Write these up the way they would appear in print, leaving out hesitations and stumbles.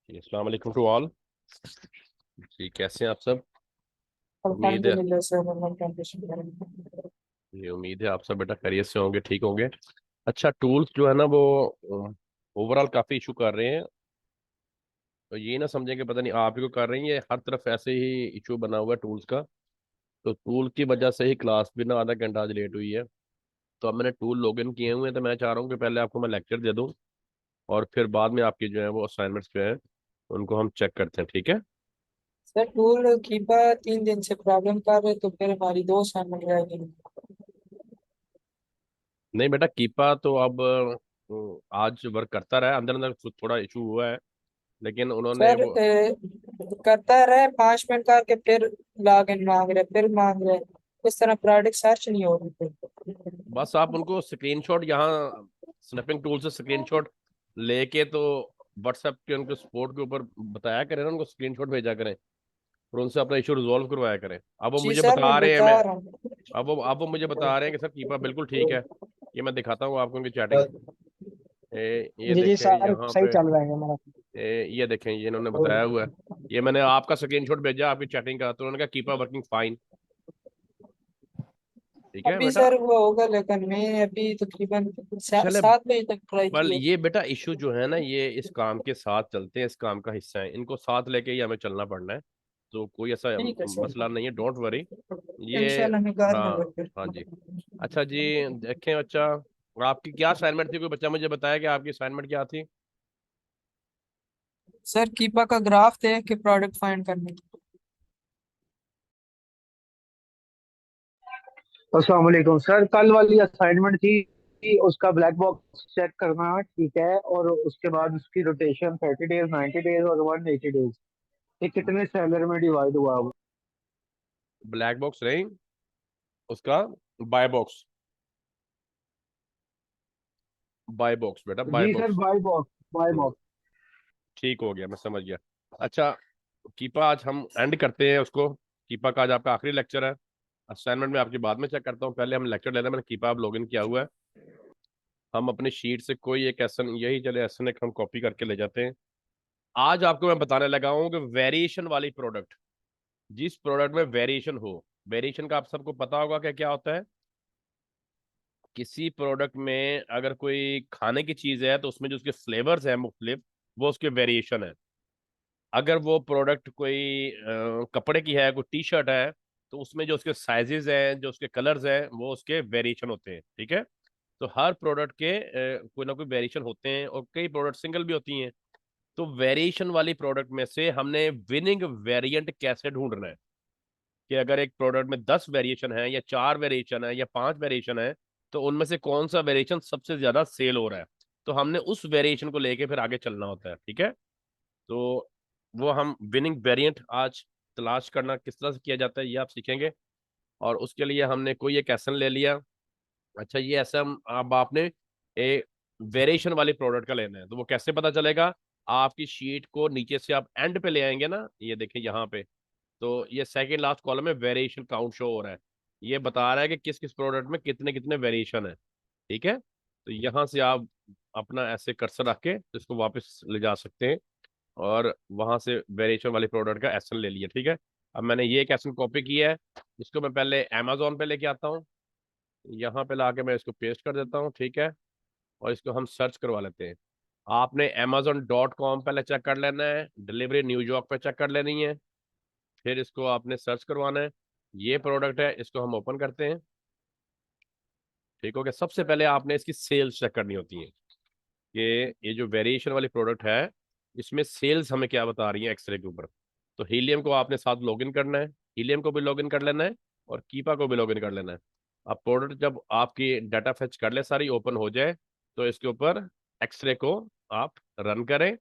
अस्सलाम वालेकुम to all. जी, कैसे हैं आप सब? उम्मीद है अल्हम्दुलिल्लाह सर, अल्लाह का शुक्र। ये उम्मीद है आप सब बेटा खैरियत से होंगे, ठीक होंगे। अच्छा, टूल्स जो है ना वो ओवरऑल काफ़ी इशू कर रहे हैं। तो ये ना समझें कि पता नहीं आप ही को कर रही हैं, ये हर तरफ ऐसे ही इशू बना हुआ है टूल्स का। तो टूल की वजह से ही क्लास भी ना आधा घंटा आज लेट हुई है। तो अब मैंने टूल लॉगिन किए हुए हैं, तो मैं चाह रहा हूँ कि पहले आपको मैं लेक्चर दे दूँ और फिर बाद में आपकी जो है वो असाइनमेंट्स जो है उनको हम चेक करते हैं, ठीक है? सर टूल कीपा 3 दिन से प्रॉब्लम कर रहे, तो फिर हमारी 2 असाइनमेंट रह गई। नहीं बेटा, कीपा तो अब आज वर्क करता रहा, अंदर अंदर थोड़ा इशू हुआ है, लेकिन उन्होंने सर वो करता रहे 5 मिनट करके फिर लॉग इन मांग रहे, फिर मांग रहे। इस तरह प्रोडक्ट सर्च नहीं हो रही फिर। बस आप उनको स्क्रीनशॉट यहाँ स्नैपिंग टूल से स्क्रीनशॉट लेके तो व्हाट्सएप के उनको सपोर्ट के ऊपर बताया करें ना, उनको स्क्रीनशॉट भेजा करें और उनसे अपना इशू रिजॉल्व करवाया करें। अब वो जी मुझे सर, मैं बता रहे हैं, बता मैं रहा हूँ। अब वो मुझे बता रहे हैं कि सर कीपा बिल्कुल ठीक है। ये मैं दिखाता हूँ आपको उनकी चैटिंग। ये जी जी देखें सर, यहाँ सही पे। चल रहा है हमारा। ये देखें, ये इन्होंने बताया हुआ है। ये मैंने आपका स्क्रीनशॉट भेजा आपकी चैटिंग का, तो उन्होंने कहा कीपा वर्किंग फाइन। ठीक है अभी बेटा। सर वो होगा, लेकिन मैं अभी तकरीबन चले, 7 बजे तक ट्राई पर किया। ये बेटा इशू जो है ना, ये इस काम के साथ चलते हैं, इस काम का हिस्सा है, इनको साथ लेके ही हमें चलना पड़ना है। तो कोई ऐसा ठीक है सर, मसला नहीं है, डोंट वरी। ये इंशाल्लाह मैं घर में हाँ, वर्क। हाँ जी। अच्छा जी, देखें बच्चा, और आपकी क्या असाइनमेंट थी? कोई बच्चा मुझे बताया कि आपकी असाइनमेंट क्या थी? सर कीपा का ग्राफ देख के प्रोडक्ट फाइंड करने। अस्सलाम वालेकुम सर, कल वाली असाइनमेंट थी कि उसका ब्लैक बॉक्स चेक करना, ठीक है, और उसके बाद उसकी रोटेशन 30 डेज, 90 डेज और 180 डेज, ये कितने सेलर में डिवाइड हुआ वो? ब्लैक बॉक्स नहीं, उसका बाय बॉक्स। बाय बॉक्स बेटा, बाय जी sir, box. By box, by hmm, box. ठीक हो गया, मैं समझ गया। अच्छा, कीपा आज हम एंड करते हैं उसको। कीपा का आज आपका आखिरी लेक्चर है। असाइनमेंट में आपकी बाद में चेक करता हूँ, पहले हम लेक्चर ले रहे हैं। मैंने कीपा अब लॉगिन किया हुआ है। हम अपनी शीट से कोई एक एसन, यही चले एसन एक हम कॉपी करके ले जाते हैं। आज आपको मैं बताने लगा हूँ कि वेरिएशन वाली प्रोडक्ट, जिस प्रोडक्ट में वेरिएशन हो। वेरिएशन का आप सबको पता होगा कि क्या होता है। किसी प्रोडक्ट में अगर कोई खाने की चीज है तो उसमें जो उसके फ्लेवर्स हैं मुख्तलिफ, वो उसके वेरिएशन है। अगर वो प्रोडक्ट कोई कपड़े की है, कोई टी शर्ट है, तो उसमें जो उसके साइजेस हैं, जो उसके कलर्स हैं, वो उसके वेरिएशन होते हैं, ठीक है? तो हर प्रोडक्ट के कोई ना कोई वेरिएशन होते हैं और कई प्रोडक्ट सिंगल भी होती हैं। तो वेरिएशन वाली प्रोडक्ट में से हमने विनिंग वेरिएंट कैसे ढूंढना है, कि अगर एक प्रोडक्ट में 10 वेरिएशन है या 4 वेरिएशन है या 5 वेरिएशन है, तो उनमें से कौन सा वेरिएशन सबसे ज्यादा सेल हो रहा है। तो हमने उस वेरिएशन को लेके फिर आगे चलना होता है, ठीक है? तो वो हम विनिंग वेरिएंट आज तलाश करना किस तरह से किया जाता है ये आप सीखेंगे। और उसके लिए हमने कोई एक एसन ले लिया। अच्छा, ये एसन अब आपने ए वेरिएशन वाली प्रोडक्ट का लेना है, तो वो कैसे पता चलेगा? आपकी शीट को नीचे से आप एंड पे ले आएंगे ना, ये देखें यहाँ पे। तो ये सेकंड लास्ट कॉलम में वेरिएशन काउंट शो हो रहा है। ये बता रहा है कि किस किस प्रोडक्ट में कितने कितने वेरिएशन है, ठीक है? तो यहाँ से आप अपना ऐसे कर्सर रख के इसको वापस ले जा सकते हैं और वहां से वेरिएशन वाली प्रोडक्ट का एसन ले लिया, ठीक है? अब मैंने ये एक एसन कॉपी किया है, इसको मैं पहले अमेजोन पे लेके आता हूँ। यहाँ पे लाके मैं इसको पेस्ट कर देता हूँ, ठीक है? और इसको हम सर्च करवा लेते हैं। आपने amazon.com पहले चेक कर लेना है, डिलीवरी न्यूयॉर्क पे चेक कर लेनी है, फिर इसको आपने सर्च करवाना है। ये प्रोडक्ट है, इसको हम ओपन करते हैं। ठीक हो गया। सबसे पहले आपने इसकी सेल्स चेक करनी होती है कि ये जो वेरिएशन वाली प्रोडक्ट है, इसमें सेल्स हमें क्या बता रही है एक्सरे के ऊपर। तो हीलियम को आपने साथ लॉगिन करना है, हीलियम को भी लॉगिन कर लेना है और कीपा को भी लॉगिन कर लेना है। अब प्रोडक्ट जब आपकी डाटा फेच कर ले, सारी ओपन हो जाए, तो इसके ऊपर एक्सरे को आप रन करें।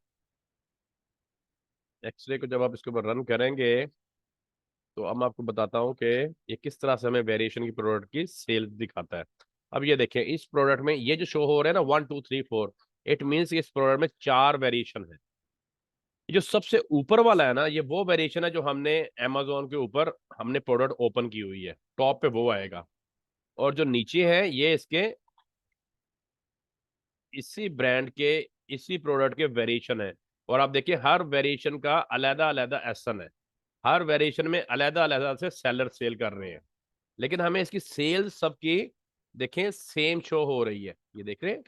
एक्सरे को जब आप इसके ऊपर रन करेंगे, तो अब मैं आपको बताता हूँ कि ये किस तरह से हमें वेरिएशन की प्रोडक्ट की सेल दिखाता है। अब ये देखें, इस प्रोडक्ट में ये जो शो हो रहा है ना 1 2 3 4, इट मीन्स इस प्रोडक्ट में 4 वेरिएशन है। ये जो सबसे ऊपर वाला है ना, ये वो वेरिएशन है जो हमने अमेजोन के ऊपर हमने प्रोडक्ट ओपन की हुई है, टॉप पे वो आएगा। और जो नीचे है ये इसके इसी ब्रांड के इसी प्रोडक्ट के वेरिएशन है। और आप देखिए हर वेरिएशन का अलग अलग एसन है, हर वेरिएशन में अलग अलग से सेलर सेल कर रहे हैं, लेकिन हमें इसकी सेल्स सबकी देखें सेम शो हो रही है। ये देख रहे हैं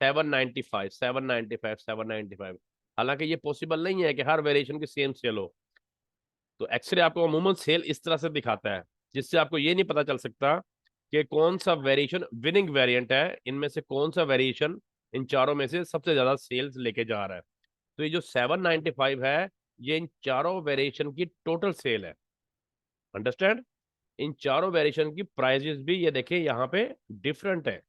795 795 795। हालांकि ये पॉसिबल नहीं है कि हर वेरिएशन की सेम सेल हो। तो एक्सरे आपको अमूमन सेल इस तरह से दिखाता है, जिससे आपको ये नहीं पता चल सकता कि कौन सा वेरिएशन विनिंग वेरिएंट है, इनमें से कौन सा वेरिएशन इन चारों में से सबसे ज्यादा सेल्स लेके जा रहा है। तो ये जो 795 है, ये इन चारों वेरिएशन की टोटल सेल है। अंडरस्टैंड? इन चारों वेरिएशन की प्राइजेस भी ये देखिए यहाँ पे डिफरेंट है।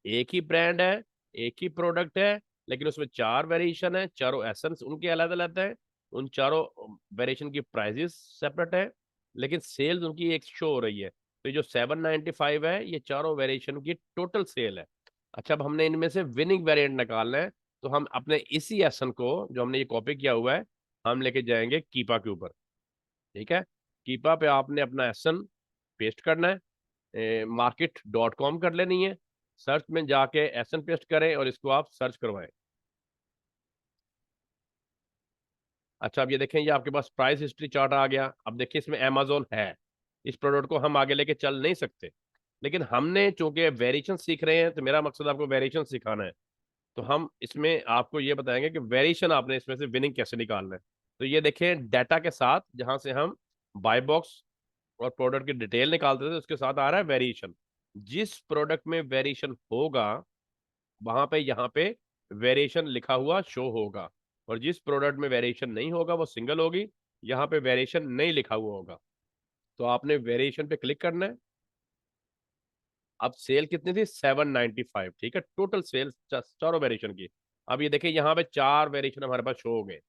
एक ही ब्रांड है, एक ही प्रोडक्ट है, लेकिन उसमें चार वेरिएशन है, चारों एसेंस उनके अलग अलग है, उन चारों वेरिएशन की प्राइजेस सेपरेट है, लेकिन सेल्स उनकी एक शो हो रही है। तो ये जो 795 है, ये चारों वेरिएशन की टोटल सेल है। अच्छा, अब हमने इनमें से विनिंग वेरिएंट निकालना है, तो हम अपने इसी एसन को जो हमने ये कॉपी किया हुआ है, हम लेके जाएंगे कीपा के ऊपर। ठीक है, कीपा पे आपने अपना एसन पेस्ट करना है, market.com कर लेनी है, सर्च में जाके एसन पेस्ट करें और इसको आप सर्च करवाएं। अच्छा, अब ये देखें, ये आपके पास प्राइस हिस्ट्री चार्ट आ गया। अब देखिए इसमें अमेजोन है, इस प्रोडक्ट को हम आगे लेके चल नहीं सकते, लेकिन हमने चूंकि वेरिएशन सीख रहे हैं, तो मेरा मकसद आपको वेरिएशन सिखाना है। तो हम इसमें आपको ये बताएंगे कि वेरिएशन आपने इसमें से विनिंग कैसे निकालना है। तो ये देखें डाटा के साथ, जहां से हम बाय बॉक्स और प्रोडक्ट की डिटेल निकालते थे, उसके साथ आ रहा है वेरिएशन। जिस प्रोडक्ट में वेरिएशन होगा, वहां पे यहाँ पे वेरिएशन लिखा हुआ शो होगा, और जिस प्रोडक्ट में वेरिएशन नहीं होगा वो सिंगल होगी, यहाँ पे वेरिएशन नहीं लिखा हुआ होगा। तो आपने वेरिएशन पे क्लिक करना है। अब सेल कितनी थी? 795। ठीक है, टोटल सेल चारों वेरिएशन की। अब ये देखिए यहाँ पे चार वेरिएशन हमारे पास शो हो गए।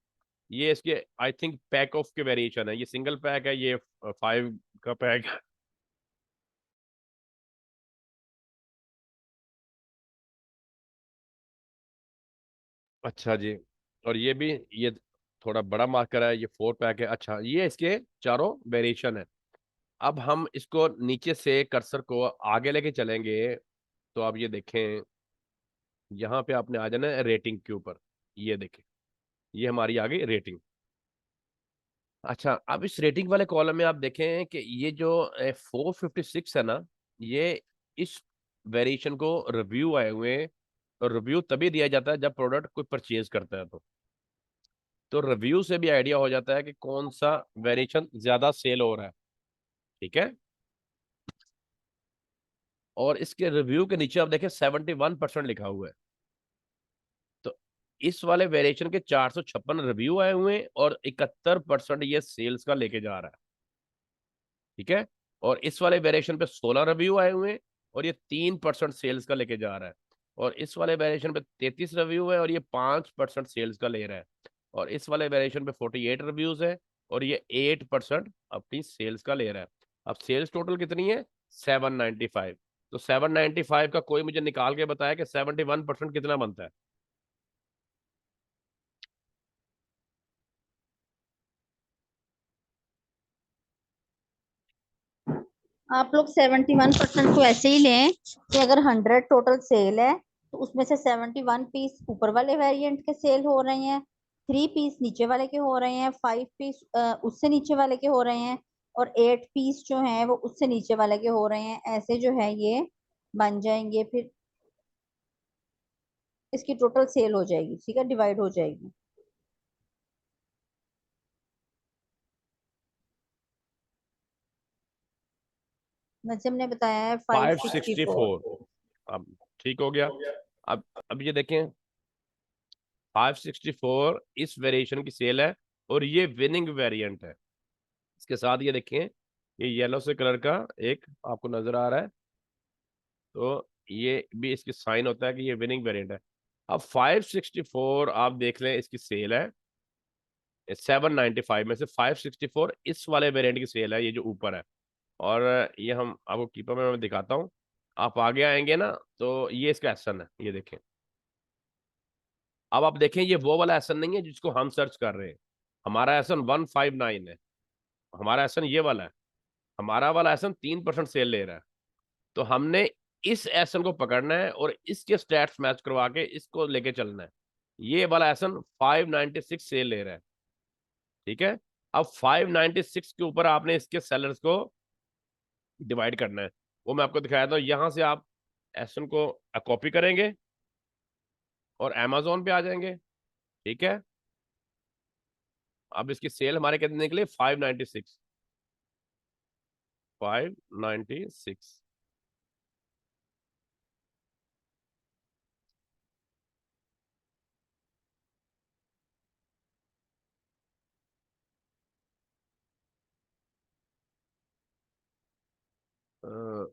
ये इसके आई थिंक पैक ऑफ के वेरिएशन है, ये सिंगल पैक है, ये 5 का पैक। अच्छा जी, और ये भी, ये थोड़ा बड़ा मार्कर है, ये 4 पैक है। अच्छा, ये इसके चारों वेरिएशन है। अब हम इसको नीचे से कर्सर को आगे लेके चलेंगे, तो आप ये देखें, यहाँ पे आपने आ जाना है रेटिंग के ऊपर। ये देखें, ये हमारी आ गई रेटिंग। अच्छा, अब इस रेटिंग वाले कॉलम में आप देखें कि ये जो 456 है ना, ये इस वेरिएशन को रिव्यू आए हुए हैं। और रिव्यू तभी दिया जाता है जब प्रोडक्ट कोई परचेज करता है। तो रिव्यू से भी आइडिया हो जाता है कि कौन सा वेरिएशन ज्यादा सेल हो रहा है। ठीक है, और इसके रिव्यू के नीचे आप देखें 71% लिखा हुआ है। तो इस वाले वेरिएशन के 456 रिव्यू आए हुए हैं, और 71% ये सेल्स का लेके जा रहा है। ठीक है, और इस वाले वेरिएशन पे 16 रिव्यू आए हुए हैं, और ये 3% सेल्स का लेके जा रहा है। और इस वाले वेरिएशन पे 33 रिव्यू है, और ये 5% सेल्स का ले रहा है। और इस वाले वेरिएशन पे 48 रिव्यूज है, और ये 8% अपनी सेल्स का ले रहा है। अब सेल्स टोटल कितनी है? 795। तो 795 का कोई मुझे निकाल के बताया कि 71% कितना बनता है? आप लोग 71% को ऐसे ही लें कि अगर 100 टोटल सेल है तो उसमें से 71 पीस ऊपर वाले वेरिएंट के सेल हो रहे हैं, 3 पीस नीचे वाले के हो रहे हैं, 5 पीस उससे नीचे वाले के हो रहे हैं, और 8 पीस जो हैं वो उससे नीचे वाले के हो रहे हैं। ऐसे जो है ये बन जाएंगे, फिर इसकी टोटल सेल हो जाएगी। ठीक है, डिवाइड हो जाएगी। नजम ने बताया है 564। 564। अब ठीक हो गया। अब ये देखें, 564 इस वेरिएशन की सेल है, और ये विनिंग वेरिएंट है। इसके साथ ये देखें, ये येलो से कलर का एक आपको नजर आ रहा है, तो ये भी इसकी साइन होता है कि ये विनिंग वेरिएंट है। अब 564 आप देख लें, इसकी सेल है 795 में से 564 इस वाले वेरिएंट की सेल है, ये जो ऊपर है। और ये हम आपको कीपर में मैं दिखाता हूँ। आप आगे आएंगे ना, तो ये इसका एसन है, ये देखें। अब आप देखें, ये वो वाला एसन नहीं है जिसको हम सर्च कर रहे हैं। हमारा एसन 159 है, हमारा एसन ये वाला है। हमारा वाला एसन 3% सेल ले रहा है। तो हमने इस एसन को पकड़ना है, और इसके स्टैट्स मैच करवा के इसको लेके चलना है। ये वाला एसन 596 सेल ले रहा है, ठीक है। अब 596 के ऊपर आपने इसके सेलर्स को डिवाइड करना है, वो मैं आपको दिखाया था। यहां से आप एसन को कॉपी करेंगे और अमेजोन पे आ जाएंगे, ठीक है। अब इसकी सेल हमारे कितने निकले, 596, 596।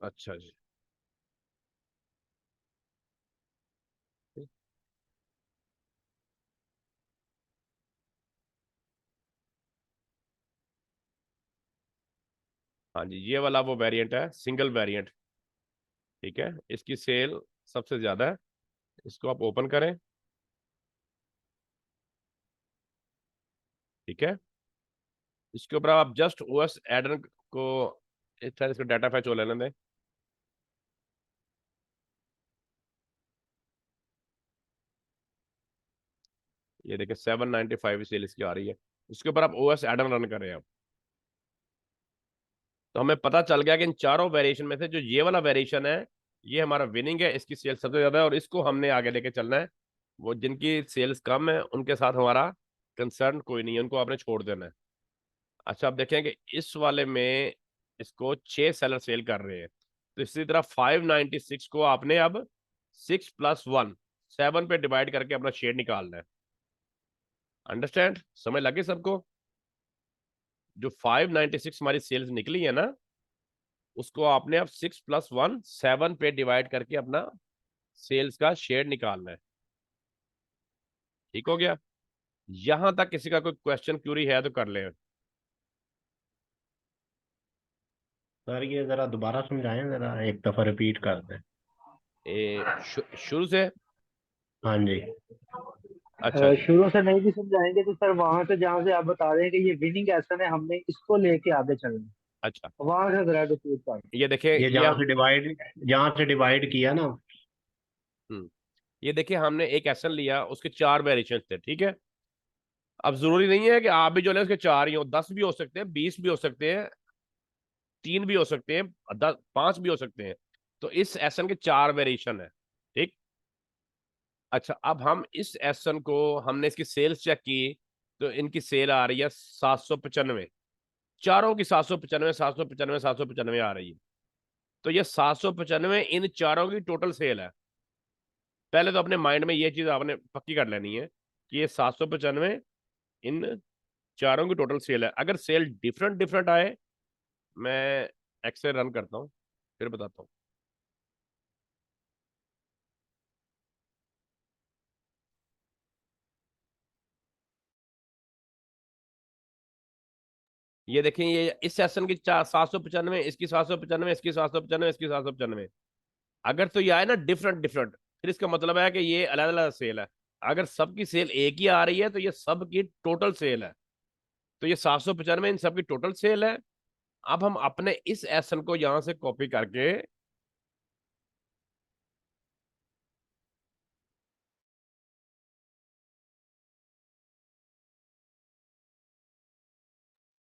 अच्छा जी। हाँ जी, ये वाला वो वेरिएंट है, सिंगल वेरिएंट, ठीक है। इसकी सेल सबसे ज्यादा है। इसको आप ओपन करें, ठीक है। इसके ऊपर आप जस्ट ओएस एडन को इस तरह इसका डाटा फैच हो लेने दें। ये देखिए 795 सेल इसकी आ रही है। इसके ऊपर आप ओएस एडन रन करें आप, तो हमें पता चल गया कि इन चारों वेरिएशन में से जो ये वाला वेरिएशन है, ये हमारा विनिंग है, इसकी सेल सबसे ज्यादा है और इसको हमने आगे लेके चलना है। वो जिनकी सेल्स कम है उनके साथ हमारा कंसर्न कोई नहीं है, उनको आपने छोड़ देना है। अच्छा, आप देखें कि इस वाले में इसको 6 सेलर सेल कर रहे हैं, तो इसी तरह 596 को आपने अब 6+1 7 पे डिवाइड करके अपना शेयर निकालना है। अंडरस्टैंड, समझ लगे सबको? जो 596 हमारी सेल्स निकली है ना, उसको आपने अब 6+1 7 पे डिवाइड करके अपना सेल्स का शेयर निकालना है। ठीक हो गया? यहां तक किसी का कोई क्वेश्चन क्यूरी है तो कर ले। सर ये जरा दोबारा समझाएं, जरा एक दफा रिपीट कर दें। शुरू से। हाँ जी। अच्छा जी। शुरू से नहीं भी समझाएंगे तो सर वहां से जहाँ से आप बता रहे हैं कि ये विनिंग एसन है, हमने इसको लेके आगे चलना अच्छा, है, वहां से जरा रिपीट कर। ये देखें, ये ये हम जहाँ से डिवाइड किया ना। ये देखिए हमने एक एसन लिया, उसके 4 वेरिएशन थे, ठीक है। अब जरूरी नहीं है कि आप भी जो है उसके 4 ही हो, 10 भी हो सकते हैं, 20 भी हो सकते हैं, 3 भी हो सकते हैं, 5 भी हो सकते हैं। तो इस एसन के 4 वेरिएशन है, ठीक। अच्छा, अब हम इस एसन को, हमने इसकी सेल्स चेक की, तो इनकी सेल आ रही है 795। चारों की 795, 795, 795 आ रही है। तो ये 795 इन चारों की टोटल सेल है। पहले तो अपने माइंड में ये चीज आपने पक्की कर लेनी है कि ये 795 इन चारों की टोटल सेल है। अगर सेल डिफरेंट डिफरेंट आए, मैं एक्सेल रन करता हूँ, फिर बताता हूँ। ये देखें, ये इस सेशन की 795, इसकी 795, इसकी 795, इसकी 795। अगर तो ये आए ना डिफरेंट डिफरेंट, फिर इसका मतलब है कि ये अलग अलग सेल है। अगर सबकी सेल एक ही आ रही है तो ये सबकी टोटल सेल है। तो ये 795 इन सबकी टोटल सेल है। अब हम अपने इस एसन को यहां से कॉपी करके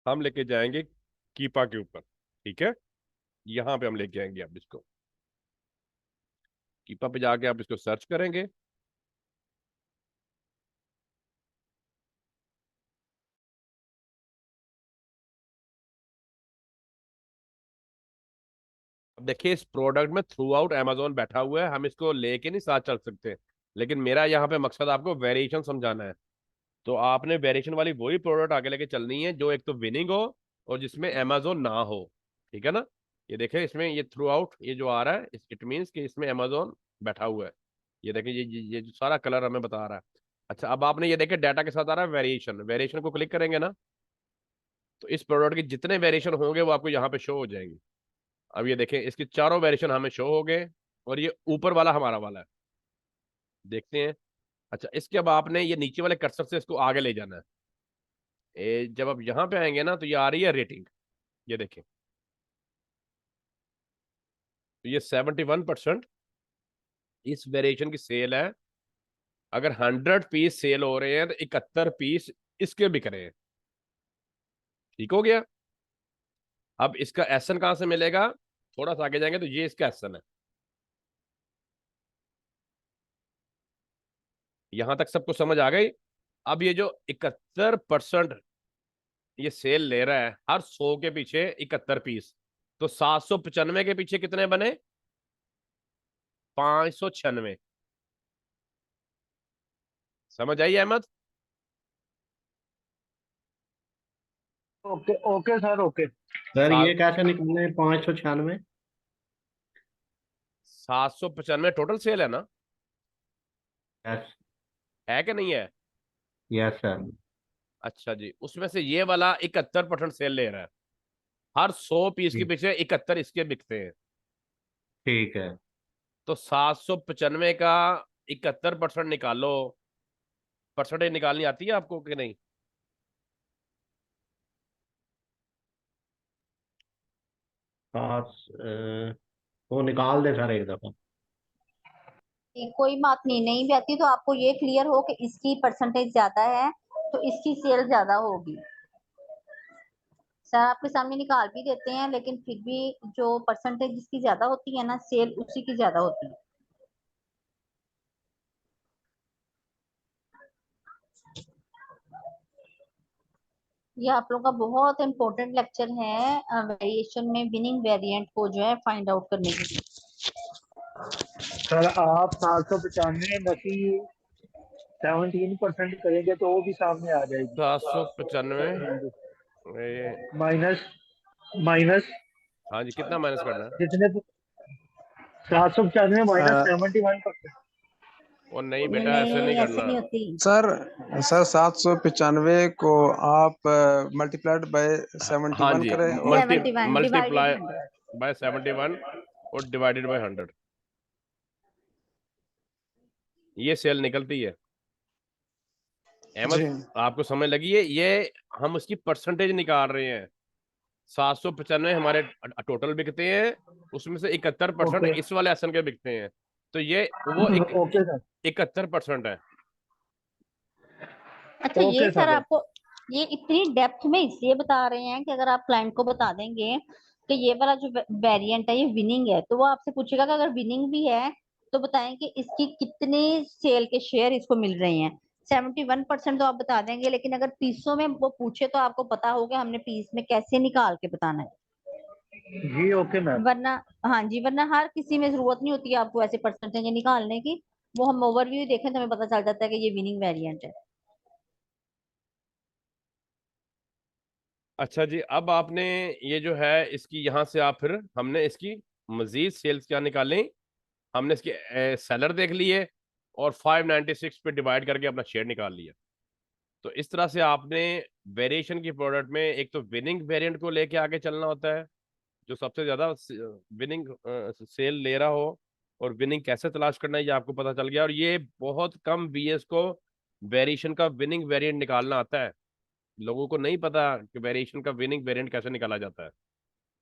हम लेके जाएंगे कीपा के ऊपर, ठीक है। यहां पे हम लेके आएंगे अब इसको कीपा पे जाके आप इसको सर्च करेंगे। अब देखिए, इस प्रोडक्ट में थ्रू आउट अमेजोन बैठा हुआ है, हम इसको लेके नहीं साथ चल सकते। लेकिन मेरा यहाँ पे मकसद आपको वेरिएशन समझाना है। तो आपने वेरिएशन वाली वही प्रोडक्ट आगे लेके चलनी है जो एक तो विनिंग हो और जिसमें अमेजोन ना हो, ठीक है ना। ये देखें, इसमें ये थ्रू आउट ये जो आ रहा है, इट मीन्स कि इसमें अमेजोन बैठा हुआ है। ये देखें, ये जो सारा कलर हमें बता रहा है। अच्छा, अब आपने ये देखे डाटा के साथ आ रहा है वेरिएशन, वेरिएशन को क्लिक करेंगे ना, तो इस प्रोडक्ट के जितने वेरिएशन होंगे वो आपको यहाँ पे शो हो जाएंगे। अब ये देखें, इसके चारों वेरिएशन हमें शो हो गए और ये ऊपर वाला हमारा वाला है, देखते हैं। अच्छा, इसके अब आपने ये नीचे वाले कर्सर से इसको आगे ले जाना है। जब आप यहाँ पे आएंगे ना, तो ये आ रही है रेटिंग, ये देखें। तो ये 71% इस वेरिएशन की सेल है। अगर 100 पीस सेल हो रहे हैं तो 71 पीस इसके बिक रहे हैं। ठीक हो गया। अब इसका एसन कहां से मिलेगा, थोड़ा सा आगे जाएंगे तो ये इसका एसन है। यहां तक सबको समझ आ गई। अब ये जो 71% ये सेल ले रहा है, हर 100 के पीछे 71 पीस, तो 795 के पीछे कितने बने, 596। समझ आई अहमद? Okay okay sir, okay. Sir ये सात कैसे निकलने 596? 795 टोटल सेल है ना, यस। है कि नहीं है? Yes sir. अच्छा जी, उसमें से ये वाला 71% सेल ले रहा है। हर 100 पीस के ठीक। पीछे 71 इसके बिकते हैं। ठीक है। तो 795 का 71% निकालो। परसेंटेज निकालनी आती है आपको कि नहीं? वो निकाल दे सर एक दफा। कोई बात नहीं, नहीं भी आती तो आपको ये क्लियर हो कि इसकी परसेंटेज ज्यादा है तो इसकी सेल ज्यादा होगी। सर आपके सामने निकाल भी देते हैं, लेकिन फिर भी जो परसेंटेज जिसकी ज्यादा होती है ना, सेल उसी की ज्यादा होती है। ये आप लोगों का बहुत इंपॉर्टेंट लेक्चर है वेरिएशन में विनिंग वेरिएंट को जो है फाइंड आउट करने के लिए। सर आप 795 नफी 17% करेंगे तो वो भी सामने आ जाएगी। 795 माइनस माइनस हाँ जी, कितना माइनस करना है? जितने 795 माइनस 71%। और नहीं नहीं बेटा, ऐसे नहीं नहीं, ऐसे करना। नहीं होती। सर सर 795 को आप मल्टीप्लाइड बाय हाँ 71 जी, करें और 71 डिवाइडेड मल्टीप्लाई 100। बाय 71 और डिवाइडेड बाय 100, ये सेल निकलती है। अहमद, जी आपको समझ लगी है? ये हम उसकी परसेंटेज निकाल रहे हैं। 795 हमारे टोटल बिकते हैं, उसमें से 71% ओके इस वाले एसन के बिकते हैं। तो ये वो एक ओके सर, 71% है। अच्छा, ये ओके सर सर। आपको ये इतनी डेप्थ में इसलिए बता रहे हैं कि अगर आप क्लाइंट को बता देंगे कि ये वाला जो वेरिएंट है ये विनिंग है, तो वो आपसे पूछेगा कि अगर विनिंग भी है तो बताएं कि इसकी कितने सेल के शेयर इसको मिल रहे हैं। 71% तो आप बता देंगे, लेकिन अगर पीसों में वो पूछे तो आपको पता होगा हमने पीस में कैसे निकाल के बताना है। जी ओके मैम। वरना, हाँ जी, वरना हर किसी में जरूरत नहीं होती है आपको ऐसे परसेंटेज निकालने की। वो हम ओवरव्यू देखें तो हमें पता चल जाता है कि ये विनिंग वेरिएंट है। अच्छा जी, अब आपने ये जो है इसकी यहाँ से आप फिर हमने इसकी मजीद सेल्स क्या निकालें, हमने इसके सेलर देख लिए और 596 पे डिवाइड करके अपना शेयर निकाल लिया। तो इस तरह से आपने वेरिएशन की प्रोडक्ट में एक तो विनिंग वेरिएंट को लेके आगे चलना होता है, जो सबसे ज्यादा विनिंग सेल ले रहा हो, और विनिंग कैसे तलाश करना है ये आपको पता चल गया। और ये बहुत कम बीएस को वेरिएशन का विनिंग वेरिएंट निकालना आता है। लोगों को नहीं पता कि वेरिएशन का विनिंग वेरिएंट कैसे निकाला जाता है।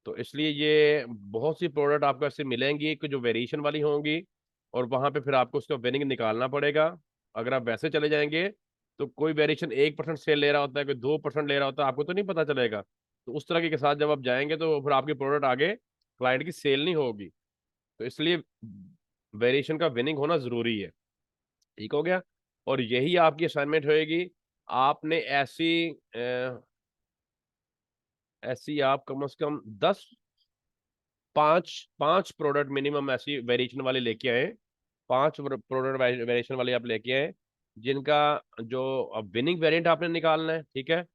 तो इसलिए ये बहुत सी प्रोडक्ट आपको ऐसे मिलेंगी कि जो वेरिएशन वाली होंगी, और वहां पे फिर आपको उसका विनिंग निकालना पड़ेगा। अगर आप वैसे चले जाएंगे तो कोई वेरिएशन 1% सेल ले रहा होता है, कोई 2% ले रहा होता है, आपको तो नहीं पता चलेगा। तो उस तरह के साथ जब आप जाएंगे तो फिर आपकी प्रोडक्ट आगे क्लाइंट की सेल नहीं होगी। तो इसलिए वेरिएशन का विनिंग होना जरूरी है। ठीक हो गया। और यही आपकी असाइनमेंट होएगी। आपने ऐसी आप कम से कम 10 पांच पांच प्रोडक्ट मिनिमम ऐसी वेरिएशन वाले लेके आए। 5 प्रोडक्ट वेरिएशन वाले आप लेके आए, जिनका जो विनिंग वेरिएंट आपने निकालना है। ठीक है,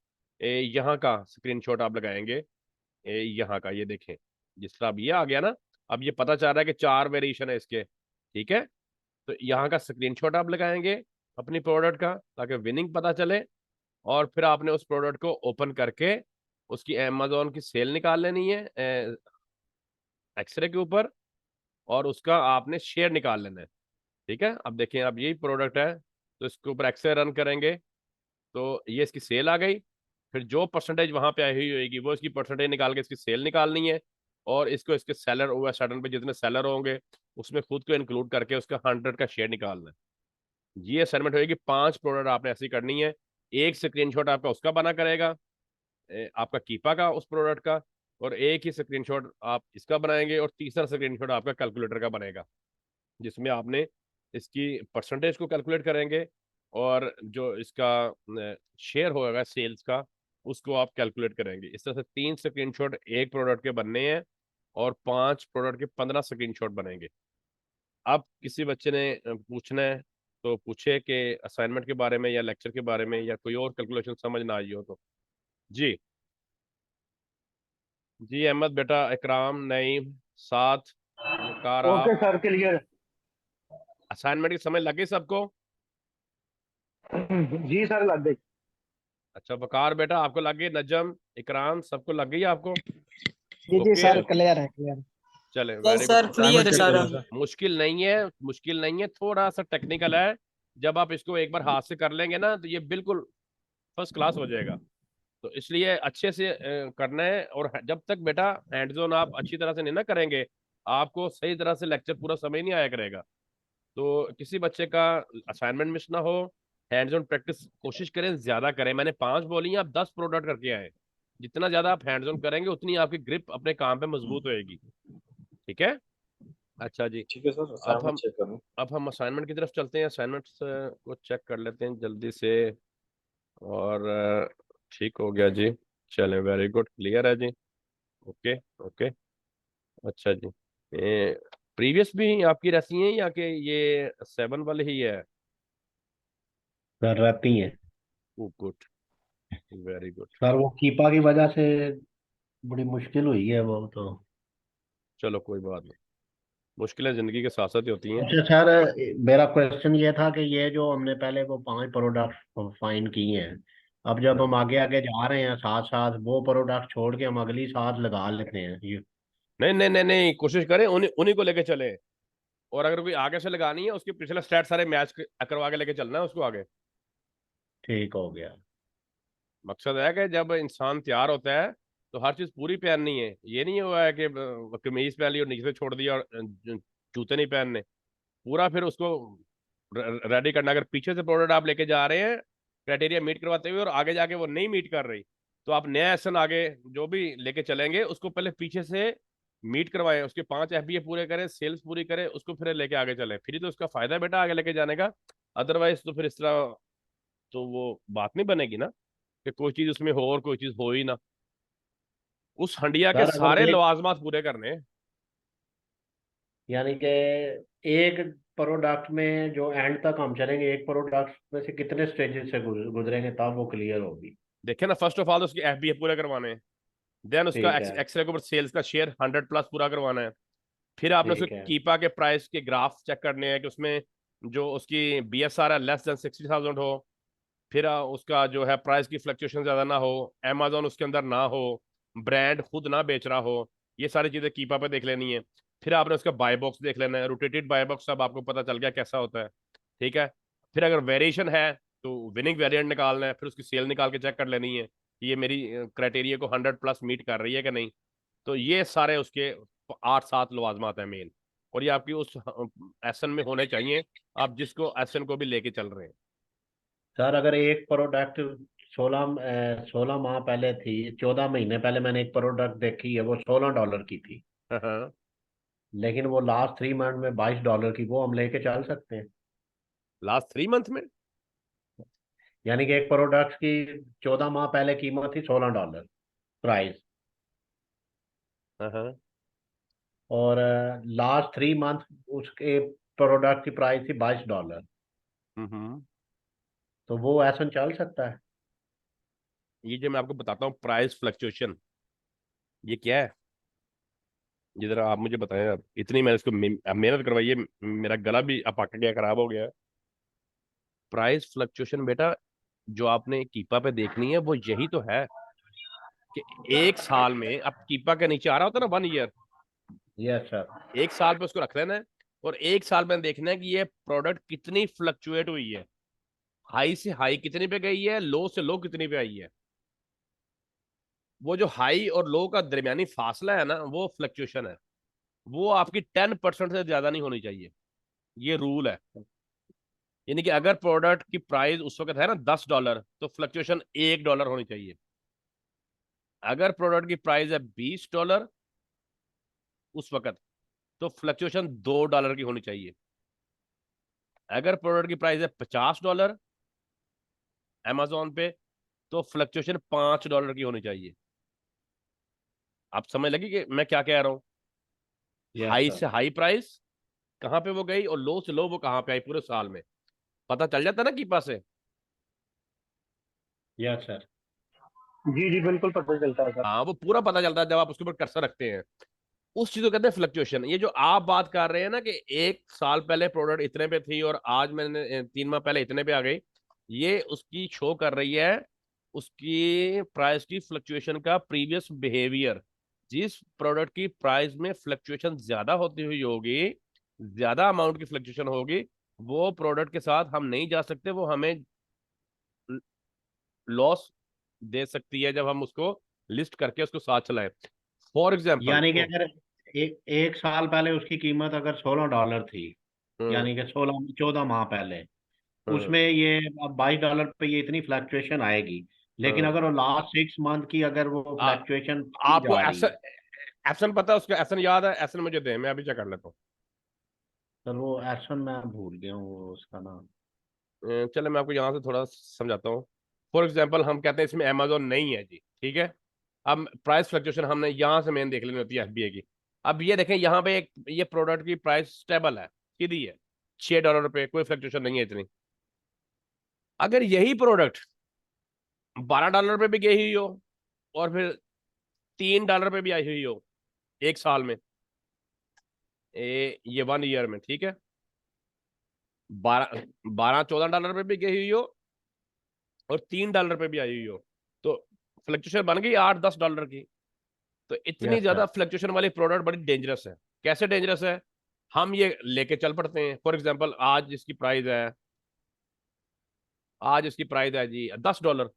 यहाँ का स्क्रीनशॉट आप लगाएंगे। यहाँ का ये देखें, जिस तरह अब ये आ गया ना, अब ये पता चल रहा है कि 4 वेरिएशन है इसके। ठीक है, तो यहाँ का स्क्रीनशॉट आप लगाएंगे अपनी प्रोडक्ट का, ताकि विनिंग पता चले। और फिर आपने उस प्रोडक्ट को ओपन करके उसकी अमेजोन की सेल निकाल लेनी है एक्सरे के ऊपर, और उसका आपने शेयर निकाल लेना है। ठीक है, अब देखिए, अब यही प्रोडक्ट है तो इसके ऊपर एक्सरे रन करेंगे तो ये इसकी सेल आ गई। फिर जो परसेंटेज वहां पे आई हुई होगी वो इसकी परसेंटेज निकाल के इसकी सेल निकालनी है, और इसको इसके सेलर ओवर सडन पे जितने सेलर होंगे उसमें खुद को इंक्लूड करके उसका 100 का शेयर निकालना है। ये असाइनमेंट होगी, 5 प्रोडक्ट आपने ऐसी करनी है। एक स्क्रीनशॉट आपका उसका बना करेगा, आपका कीपा का उस प्रोडक्ट का, और एक ही स्क्रीनशॉट आप इसका बनाएंगे, और तीसरा स्क्रीनशॉट आपका कैलकुलेटर का बनेगा, जिसमें आपने इसकी परसेंटेज को कैलकुलेट करेंगे, और जो इसका शेयर होगा सेल्स का उसको आप कैलकुलेट करेंगे। इस तरह से 3 स्क्रीनशॉट एक प्रोडक्ट के बनने हैं, और 5 प्रोडक्ट के 15 स्क्रीनशॉट बनेंगे। अब किसी बच्चे ने पूछना है तो पूछे कि असाइनमेंट के बारे में या लेक्चर के बारे में, या कोई और कैलकुलेशन समझ ना आई हो तो। जी जी, अहमद बेटा, इकराम, नईम, साथ, वकार, ओके आप सर, क्लियर। असाइनमेंट की समझ लगी सबको? जी सर, लग गई। अच्छा, वकार बेटा आपको लग गई, नजम, इकराम, सबको लग गई आपको? जी जी ओके सर, है। क्लियर है, क्लियर। चले, yes very good. Sir, clear assignment है चेक सारा। करना था। मुश्किल नहीं है, मुश्किल नहीं है, थोड़ा सा टेक्निकल है। जब आप इसको एक बार हाथ से कर लेंगे ना तो ये बिल्कुल फर्स्ट क्लास हो जाएगा। तो इसलिए अच्छे से करना है, और जब तक बेटा हैंड जोन आप अच्छी तरह से नहीं ना करेंगे, आपको सही तरह से लेक्चर पूरा समझ नहीं आया करेगा। तो किसी बच्चे का असाइनमेंट मिस ना हो, हैंड्स ऑन प्रैक्टिस कोशिश करें, ज्यादा करें। मैंने 5 बोली हैं, आप 10 प्रोडक्ट करके आए। जितना ज्यादा आप हैंड्स ऑन करेंगे उतनी आपकी ग्रिप अपने काम पे मजबूत होएगी। ठीक है? अच्छा जी। ठीक है सर, अब असाइनमेंट हम चेक करूँ। अब हम असाइनमेंट की तरफ चलते हैं, असाइनमेंट्स को चेक कर लेते हैं जल्दी से। और ठीक हो गया जी। चलें, वेरी गुड, क्लियर है जी। Okay okay. अच्छा जी, प्रीवियस भी आपकी रहती हैं या कि ये 7 वाले ही है? सर रहती हैं। Good, very good. सर वो कीपा की वजह से बड़ी मुश्किल हुई है वो तो। चलो कोई बात नहीं, मुश्किलें जिंदगी के साथ साथ ही होती हैं। अच्छा सर, मेरा क्वेश्चन ये था कि ये जो हमने पहले वो 5 प्रोडक्ट फाइन किए हैं, अब जब हम आगे आगे जा रहे हैं साथ साथ वो प्रोडक्ट छोड़ के हम अगली साथ लगा लेते हैं ये। नहीं नहीं नहीं नहीं, कोशिश करें उन्हीं उन्हीं को लेके चले। और अगर कोई आगे से लगानी है, उसके पिछले स्टैट सारे मैच करवा के लेके चलना है उसको आगे। ठीक हो गया। मकसद है कि जब इंसान तैयार होता है तो हर चीज पूरी पहननी है। ये नहीं हुआ है कि कमीज पहन ली और नीचे से छोड़ दिया, और जूते नहीं पहनने। पूरा फिर उसको रेडी करना। अगर पीछे से प्रोडक्ट आप लेके जा रहे हैं क्राइटेरिया मीट करवाते हुए, और आगे जाके वो नहीं मीट कर रही, तो आप नया एसन आगे जो भी लेके चलेंगे उसको पहले पीछे से मीट करवाएं, उसके 5 FBA पूरे करें, सेल्स पूरी करें, उसको फिर लेके आगे चलें, फिर ही तो उसका फायदा है बेटा आगे लेके जाने का। अदरवाइज तो फिर इस तरह तो वो बात नहीं बनेगी ना, कि कोई चीज उसमें हो और कोई चीज हो ही ना। उस हंडिया के सर अगर सारे एक, लवाजमात पूरे करने हैं। यानी कि एक प्रोडक्ट में जो एंड तक हम चलेंगे, एक प्रोडक्ट में से कितने स्टेजेस से गुजरेंगे तब वो क्लियर होगी। देखे ना, फर्स्ट ऑफ ऑल उसके FBA पूरे करवाने हैं, देन उसका ठीक है। एक्सरे के ऊपर सेल्स का शेयर 100+ पूरा करवाना है। फिर आपने उसको ठीक है। कीपा के प्राइस के ग्राफ चेक करने हैं कि उसमें जो उसकी BSR है लेस देन 60,000 हो। फिर उसका जो है प्राइस की फ्लक्चुएशन ज्यादा ना हो, Amazon उसके अंदर ना हो, ब्रांड खुद ना बेच रहा हो। ये सारी चीजें कीपा पे देख लेनी है। फिर आपने उसका बाय बॉक्स देख लेना है, रोटेटेड बाय बॉक्स अब आपको पता चल गया कैसा होता है। ठीक है? फिर अगर वेरिएशन है तो विनिंग वेरिएंट निकालना है, फिर उसकी सेल निकाल के चेक कर लेनी है कि ये मेरी क्राइटेरिया को 100+ मीट कर रही है कि नहीं। तो ये सारे उसके 8-7 लवाजमात हैं मेन, और ये आपकी उस एसन में होने चाहिए, आप जिसको एसन को भी लेके चल रहे हैं। सर अगर एक प्रोडक्ट 16 माह पहले थी, 14 महीने पहले मैंने एक प्रोडक्ट देखी है, वो $16 की थी, हाँ, लेकिन वो लास्ट 3 मंथ में $22 की, वो हम लेके चल सकते हैं। लास्ट 3 मंथ में। यानी कि एक प्रोडक्ट की 14 माह पहले कीमत थी $16 प्राइस, हाँ, और लास्ट 3 मंथ उसके प्रोडक्ट की प्राइस थी $22। हम्म। तो वो ऐसा चल सकता है। ये जो मैं आपको बताता हूँ प्राइस फ्लक्चुएशन, ये क्या है? ये जरा आप मुझे बताएं। आप इतनी मैंने इसको मेहनत करवाई है, मेरा गला भी अपाका गया, खराब हो गया है। प्राइस फ्लक्चुएशन बेटा जो आपने कीपा पे देखनी है वो यही तो है कि एक साल में, अब कीपा के नीचे आ रहा होता है ना 1 ईयर, यस सर। एक साल पे उसको रख लेना है, और एक साल में देखना है कि ये प्रोडक्ट कितनी फ्लक्चुएट हुई है, हाई से हाई कितनी पे गई है, लो से लो कितनी पे आई है। वो जो हाई और लो का दरमियानी फासला है ना, वो फ्लक्चुएशन है। वो आपकी 10% से ज्यादा नहीं होनी चाहिए, ये रूल है। यानी कि अगर प्रोडक्ट की प्राइस उस वक्त है ना $10, तो फ्लक्चुएशन $1 होनी चाहिए। अगर प्रोडक्ट की प्राइस है $20 उस वक्त, तो फ्लक्चुएशन $2 की होनी चाहिए। अगर प्रोडक्ट की प्राइस है $50 अमेजोन पे, तो फ्लक्चुएशन $5 की होनी चाहिए। आप समझ लगी कि मैं क्या कह रहा हूँ? Yes high sir. से हाई प्राइस कहाँ पे वो गई और लो से लो वो कहाँ पे आई पूरे साल में, पता चल जाता ना कीपा से। Yes sir. जी जी बिल्कुल पता चलता है सर। हाँ, वो पूरा पता चलता है जब आप उसके ऊपर कर्सर रखते हैं। उस चीज को कहते हैं फ्लक्चुएशन। ये जो आप बात कर रहे हैं ना कि 1 साल पहले प्रोडक्ट इतने पे थी और आज मैंने 3 माह पहले इतने पे आ गई, ये उसकी शो कर रही है उसकी प्राइस की फ्लक्चुएशन का प्रीवियस बिहेवियर। जिस प्रोडक्ट की प्राइस में फ्लक्चुएशन ज्यादा होती हुई होगी, ज्यादा अमाउंट की फ्लक्चुएशन होगी, वो प्रोडक्ट के साथ हम नहीं जा सकते, वो हमें लॉस दे सकती है जब हम उसको लिस्ट करके उसको साथ चलाएं। फॉर एग्जाम्पल, यानी कि अगर एक साल पहले उसकी कीमत अगर $16 थी, हम्म यानी कि 14 माह पहले, हम्म उसमें ये अब $22 पे ये इतनी फ्लक्चुएशन आएगी। लेकिन हम्म अगर वो लास्ट 6 मंथ की अगर वो आ, फ्लक्चुएशन आपको जा रही एसन है, एसन पता है उसका? एसन याद है? एसन मुझे दे, मैं अभी चेक कर लेता हूँ। सर वो एसन मैं भूल गया हूँ वो उसका नाम। चलो मैं आपको यहाँ से थोड़ा समझाता हूँ। फॉर एग्जाम्पल, हम कहते हैं इसमें अमेजोन नहीं है जी, ठीक है। अब प्राइस फ्लक्चुएशन हमने यहाँ से मेन देख लेनी होती है एफबीए की। अब ये देखें, यहाँ पे एक ये प्रोडक्ट की प्राइस स्टेबल है, सीधी है, $6 पे, कोई फ्लक्चुएशन नहीं है इतनी। अगर यही प्रोडक्ट $12 पे भी गई हुई हो और फिर $3 पे भी आई हुई हो 1 साल में, ये 1 ईयर में, ठीक है, 12-14 डॉलर पे भी गई हुई हो और $3 पे भी आई हुई हो, तो फ्लक्चुएशन बन गई $8-10 की। तो इतनी यस ज्यादा सर। फ्लक्चुएशन वाली प्रोडक्ट बड़ी डेंजरस है। कैसे डेंजरस है? हम ये लेके चल पड़ते हैं। फॉर एग्जाम्पल, आज इसकी प्राइस है जी $10,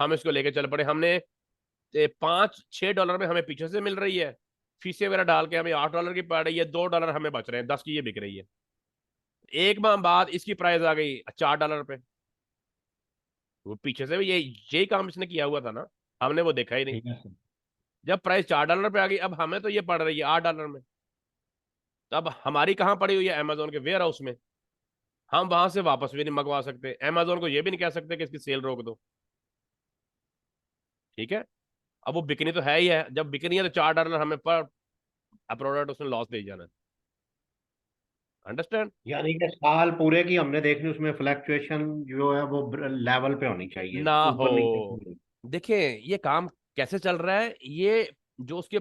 हम इसको लेके चल पड़े, हमने 5-6 डॉलर में हमें पीछे से मिल रही है, फीसें वगैरह डाल के हमें $8 की पड़ रही है, $2 हमें बच रहे हैं, 10 की ये बिक रही है। 1 माह बाद इसकी प्राइस आ गई $4 पे। वो पीछे से भी यही काम इसने किया हुआ था ना, हमने वो देखा ही नहीं। ठीक है सर। जब प्राइस $4 पे आ गई, अब हमें तो ये पड़ रही है $8 में। तो अब हमारी कहाँ पड़ी हुई है? अमेजोन के वेयर हाउस में। हम वहां से वापस भी नहीं मंगवा सकते, अमेजोन को ये भी नहीं कह सकते कि इसकी सेल रोक दो, ठीक है। अब वो बिकनी तो है ही है, जब बिकनी है तो $4 हमें पर प्रोडक्ट उसने लॉस दे जाना है। अंडरस्टैंड? यानी कि साल पूरे की हमने देखनी, उसमें फ्लक्चुएशन जो है वो लेवल पे होनी चाहिए, ना हो। ऊपर नीचे नहीं। देखिए ये काम कैसे चल रहा है, ये जो उसके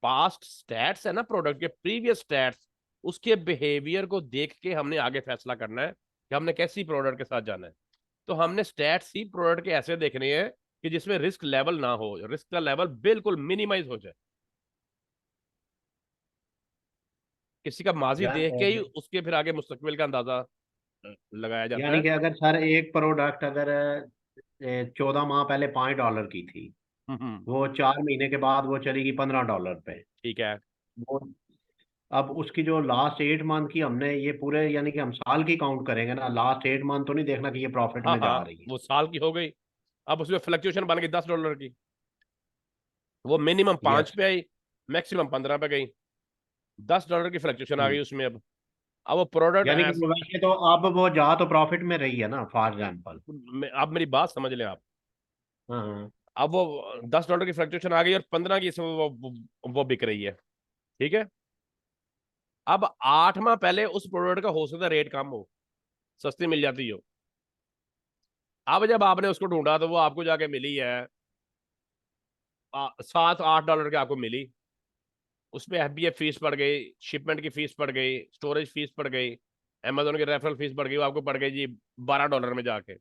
पास्ट स्टैट्स है ना, प्रोडक्ट के प्रीवियस स्टैट्स, उसके बिहेवियर को देख के हमने आगे फैसला करना है कि हमने कैसी प्रोडक्ट के साथ जाना है। तो हमने स्टैट्स ही प्रोडक्ट के ऐसे देखने हैं कि जिसमें रिस्क लेवल ना हो, रिस्क का लेवल बिल्कुल मिनिमाइज हो जाए। किसी का माजी या, देख के ही उसके फिर आगे मुस्तकबिल का अंदाजा लगाया जाता यानी है। कि अगर सर एक प्रोडक्ट अगर 14 माह पहले $5 की थी, हम्म। वो 4 महीने के बाद वो चलेगी $15 पे। ठीक है। वो अब उसकी जो लास्ट 8 मंथ की हमने ये पूरे, यानी कि हम साल की काउंट करेंगे ना, लास्ट 8 मंथ तो नहीं देखना कि ये प्रॉफिट हाँ में हाँ, जा रही है। वो साल की हो गई। अब उसमें फ्लक्चुएशन बन गई $10 की। वो मिनिमम 5 यस। पे आई, मैक्सिमम 15 पे गई, $10 की फ्लक्चुएशन आ गई उसमें। अब वो प्रोडक्ट यानी कि ऐस वैसे तो अब वो जा तो प्रॉफिट में रही है ना, फॉर एग्जाम्पल। आप मेरी बात समझ लें आप। हाँ हाँ। अब वो $10 की फ्लक्चुएशन आ गई और 15 की इसमें वो बिक रही है, ठीक है। अब 8 माह पहले उस प्रोडक्ट का हो सकता है रेट कम हो, सस्ती मिल जाती हो। अब जब आपने उसको ढूंढा तो वो आपको जाके मिली है $7-8 की आपको मिली। उसमें एफबीए फीस पड़ गई, शिपमेंट की फीस पड़ गई, स्टोरेज फीस पड़ गई, अमेजोन की रेफरल फीस पड़ गई, वो आपको पड़ गई जी $12 में जाके।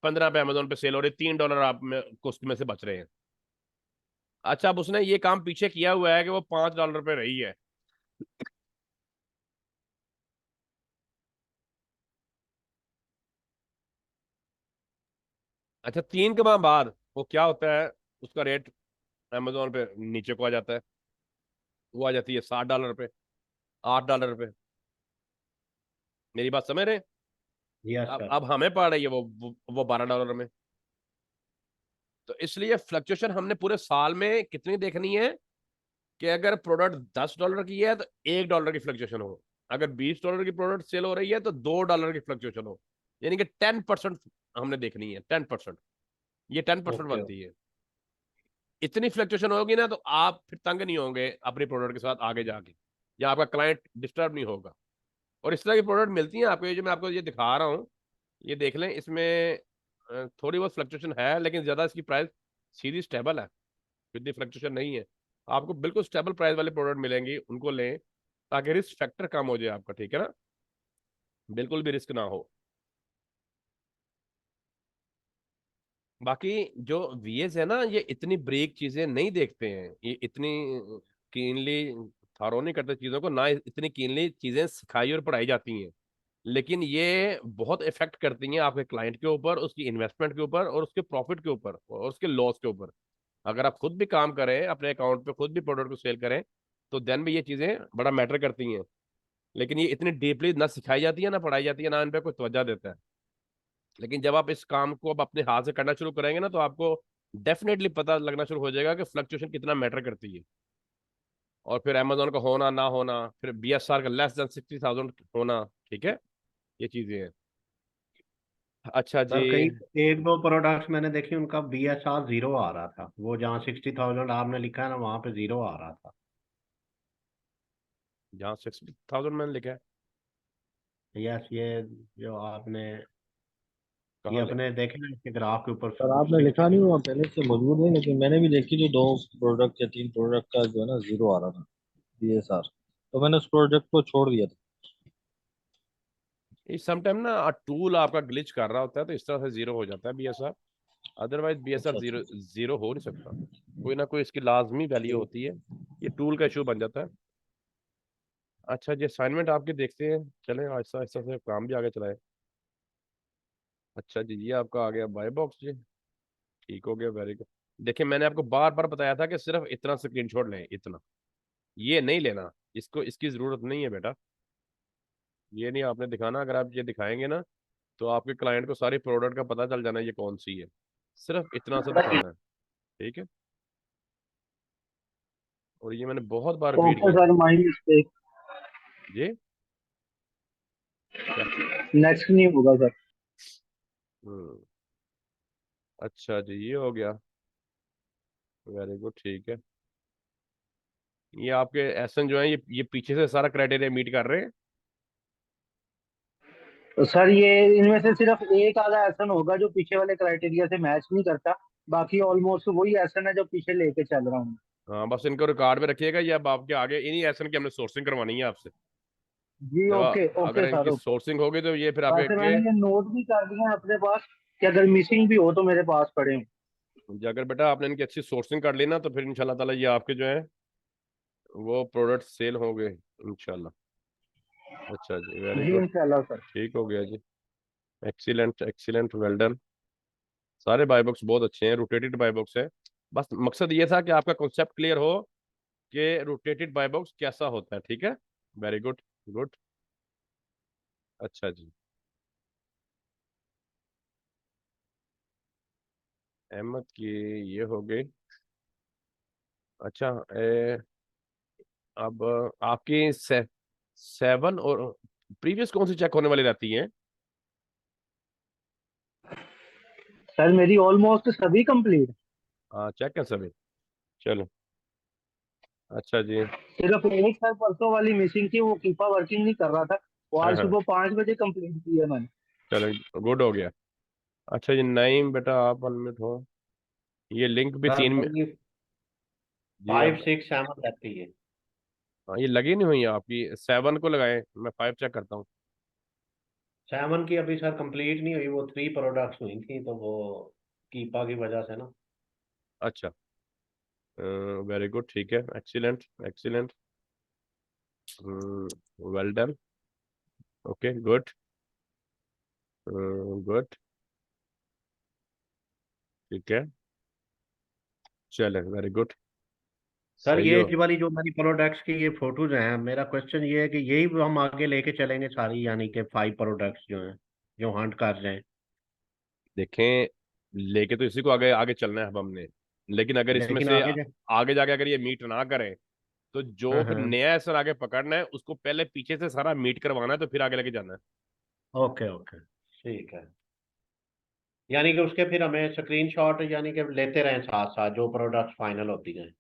15 पे अमेजोन पे सेल हो रही, $3 आप में कॉस्ट में से बच रहे हैं। अच्छा, अब उसने ये काम पीछे किया हुआ है कि वो $5 पे रही है। अच्छा, 3 के माह बाद वो क्या होता है, उसका रेट अमेजोन पे नीचे को आ जाता है, वो आ जाती है $7 पे, $8 पे। मेरी बात समझ रहे हैं? यस अब सर। अब हमें पड़ रही है वो $12 में। तो इसलिए फ्लक्चुएशन हमने पूरे साल में कितनी देखनी है कि अगर प्रोडक्ट $10 की है तो $1 की फ्लक्चुएशन हो, अगर $20 की प्रोडक्ट सेल हो रही है तो $2 की फ्लक्चुएशन हो, यानी कि 10% हमने देखनी है। 10%, ये 10% ओके। बनती है। इतनी फ्लक्चुएशन होगी ना तो आप फिर तंग नहीं होंगे अपने प्रोडक्ट के साथ आगे जाके, या आपका क्लाइंट डिस्टर्ब नहीं होगा। और इस तरह की प्रोडक्ट मिलती हैं आपको, ये जो मैं आपको ये दिखा रहा हूँ, ये देख लें। इसमें थोड़ी बहुत फ्लक्चुएशन है, लेकिन ज़्यादा इसकी प्राइस सीधी स्टेबल है, इतनी फ्लक्चुएशन नहीं है। आपको बिल्कुल स्टेबल प्राइस वाले प्रोडक्ट मिलेंगे, उनको लें ताकि रिस्क फैक्टर कम हो जाए आपका, ठीक है ना, बिल्कुल भी रिस्क ना हो। बाकी जो वीएस है ना, ये इतनी ब्रीक चीजें नहीं देखते हैं, ये इतनी कीनली थारो नहीं करते चीजों को, ना इतनी कीनली चीजें सिखाई और पढ़ाई जाती हैं। लेकिन ये बहुत इफेक्ट करती हैं आपके क्लाइंट के ऊपर, उसकी इन्वेस्टमेंट के ऊपर, और उसके प्रॉफिट के ऊपर, और उसके लॉस के ऊपर। अगर आप खुद भी काम करें अपने अकाउंट पे, खुद भी प्रोडक्ट को सेल करें, तो देन भी ये चीजें बड़ा मैटर करती हैं। लेकिन ये इतनी डीपली ना सिखाई जाती है, ना पढ़ाई जाती है, ना इन पे कोई तवज्जो देता है। लेकिन जब आप इस काम को अब अपने हाथ से करना शुरू करेंगे ना, तो आपको डेफिनेटली पता लगना शुरू हो जाएगा कि फ्लक्चुएशन कितना मैटर करती है। और फिर अमेजोन का होना ना होना, फिर बीएसआर का less than 60,000 होना, ठीक है, ये चीजें हैं। अच्छा जी। सर कई एक दो प्रोडक्ट्स मैंने देखी उनका BSR जीरो आ रहा था, वो जहाँ 60,000 आपने लिखा है ना वहाँ पे जीरो आ रहा था। जहाँ 60,000 मैंने लिखा है, यस, ये जो आपने ये कहाँ अपने देखे ना इसके ग्राफ के ऊपर सर आपने लिखा 60। नहीं हुआ पहले से मौजूद नहीं, लेकिन मैंने भी देखी थी 2 प्रोडक्ट या 3 प्रोडक्ट का जो है ना जीरो आ रहा था बीएसआर, तो मैंने उस प्रोजेक्ट को छोड़ दिया था। ये समटाइम ना टूल आपका ग्लिच कर रहा होता है, तो इस तरह से जीरो हो जाता है बीएसआर। अदरवाइज बीएसआर अच्छा अच्छा। जीरो जीरो हो नहीं सकता, कोई ना कोई इसकी लाजमी वैल्यू ठीक। होती है। ये टूल का इशू बन जाता है। अच्छा जी, असाइनमेंट आपके देखते हैं, चलें आहिस्ता आहिस्ता से काम भी आगे चलाएं। अच्छा जी, ये आपका आ गया बाय बॉक्स जी, ठीक हो गया, वेरी गुड। देखिए, मैंने आपको बार बार बताया था कि सिर्फ इतना स्क्रीनशॉट लें, इतना, ये नहीं लेना, इसको, इसकी जरूरत नहीं है बेटा। ये नहीं आपने दिखाना, अगर आप ये दिखाएंगे ना तो आपके क्लाइंट को सारी प्रोडक्ट का पता चल जाना ये कौन सी है। सिर्फ इतना सा दिखाना है, ठीक है। और ये मैंने बहुत बार रिपीट ओके किया। Sir, my mistake. जी, क्या? नेक्स्ट नहीं होगा सर। हम्म। अच्छा जी, ये हो गया, वेरी गुड, ठीक है। ये आपके एसन जो है, ये पीछे से सारा क्राइटेरिया मीट कर रहे हैं। तो सर ये इनमें से सिर्फ एक आधा एसन होगा जो पीछे वाले क्राइटेरिया से मैच नहीं करता, बाकी ऑलमोस्ट वही एसन है जो पीछे लेके चल रहा हूँ। हाँ, बस इनको रिकॉर्ड में रखिएगा, ये अब आपके आगे इन्हीं एसन की हमने सोर्सिंग करवानी है आपसे। जी जब ओके अगर ओके सर इनकी ओके। सोर्सिंग होगी तो ये फिर आपके वैसे के, मैंने ये नोट भी कर दिया है अपने पास कि अगर मिसिंग भी हो तो मेरे पास पड़े हों। अगर बेटा आपने इनकी अच्छी सोर्सिंग कर ली ना, तो फिर इंशाल्लाह ताला ये आपके जो है वो प्रोडक्ट सेल होंगे इंशाल्लाह। अच्छा जी, वेरी जी गुड, इंशाल्लाह सर। ठीक हो गया जी। Excellent excellent, well done. सारे बाय बॉक्स बहुत अच्छे हैं, रोटेटेड बाय बॉक्स है। बस मकसद ये था कि आपका कॉन्सेप्ट क्लियर हो कि रोटेटेड बाय बॉक्स कैसा होता है, ठीक है। Very good, good. अच्छा जी, अहमद की ये हो गई। अच्छा, अब आपकी 7 और प्रीवियस कौन सी चेक होने वाली रहती हैं? सर मेरी ऑलमोस्ट सभी कंप्लीट। हाँ, चेक है सभी, चलो। अच्छा जी। सिर्फ एक सर परसों वाली मिसिंग थी, वो कीपा वर्किंग नहीं कर रहा था, वो हाँ आज हाँ, सुबह 5 बजे कंप्लीट की है मैंने। चलो, गुड हो गया। अच्छा जी, नईम बेटा आप अनम्यूट हो। ये लिंक भी सर 3 में। मेरी जी, फाइव अब सिक्स सेवन रहती है। हाँ, ये लगी नहीं हुई है आपकी, 7 को लगाए, मैं 5 चेक करता हूँ। 7 की अभी सर कंप्लीट नहीं हुई, वो 3 प्रोडक्ट्स हुई थी तो वो कीपा की वजह से ना। अच्छा, वेरी गुड, ठीक है, excellent excellent, well done, okay, good, good, ठीक है, चले, वेरी गुड। सर सही ये हो। वाली जो हमारी प्रोडक्ट्स की ये फोटोज हैं, मेरा क्वेश्चन ये है कि यही हम आगे लेके चलेंगे सारी, यानी कि 5 प्रोडक्ट्स जो हैं जो हंट कर रहे हैं। देखें, लेके तो इसी को आगे आगे चलना है अब हमने, लेकिन अगर इसमें लेकिन से आगे आगे जाके अगर ये मीट ना करें तो हाँ जो फिर हाँ। नया एसर आगे पकड़ना है उसको पहले पीछे से सारा मीट करवाना है, तो फिर आगे लेके जाना है। ओके ओके ठीक है। यानी कि उसके फिर हमें स्क्रीनशॉट यानी कि लेते रहें साथ साथ जो प्रोडक्ट्स फाइनल होती हैं।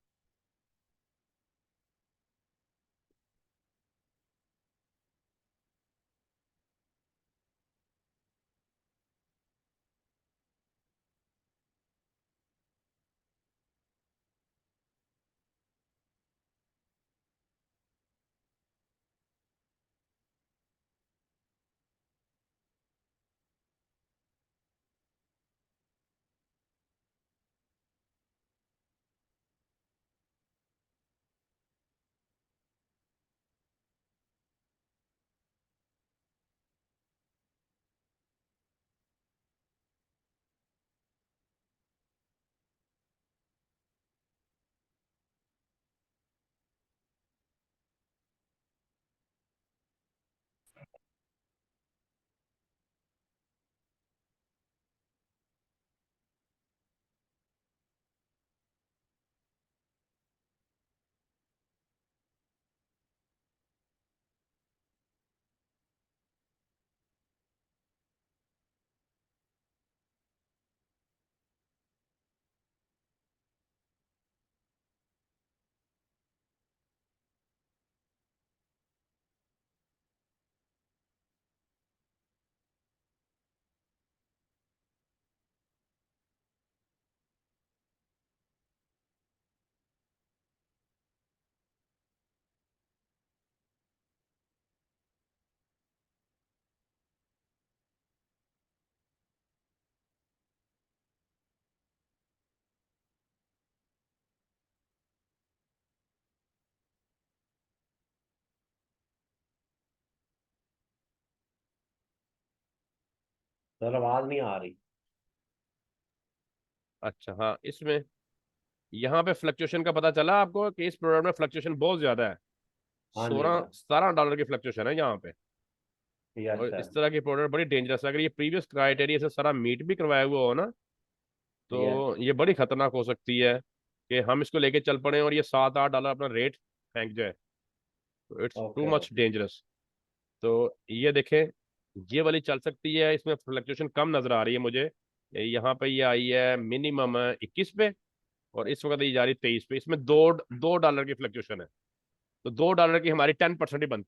सर आवाज नहीं आ रही। अच्छा, हाँ, इसमें यहाँ पे फ्लक्चुएशन का पता चला आपको कि इस प्रोडक्ट में फ्लक्चुएशन बहुत ज्यादा है। हाँ जी 16-17 डॉलर की फ्लक्चुएशन है यहाँ पे। सर। यस और सर। इस तरह की प्रोडक्ट बड़ी डेंजरस है, अगर ये प्रीवियस क्राइटेरिया से सारा मीट भी करवाया हुआ हो ना, यस। तो ये बड़ी खतरनाक हो सकती है कि हम इसको लेके चल पड़े और ये 7-8 डॉलर अपना रेट फेंक जाए। तो it's too okay much okay. Dangerous. तो ये देखें, ये वाली चल सकती है, इसमें फ्लक्चुएशन कम नजर आ रही है मुझे। यहाँ पे ये आई है मिनिमम 21 पे, और इस वक्त ये जा रही है 23 पे। इसमें 2 डॉलर की फ्लक्चुएशन है, तो 2 डॉलर की हमारी 10% ही बनती है।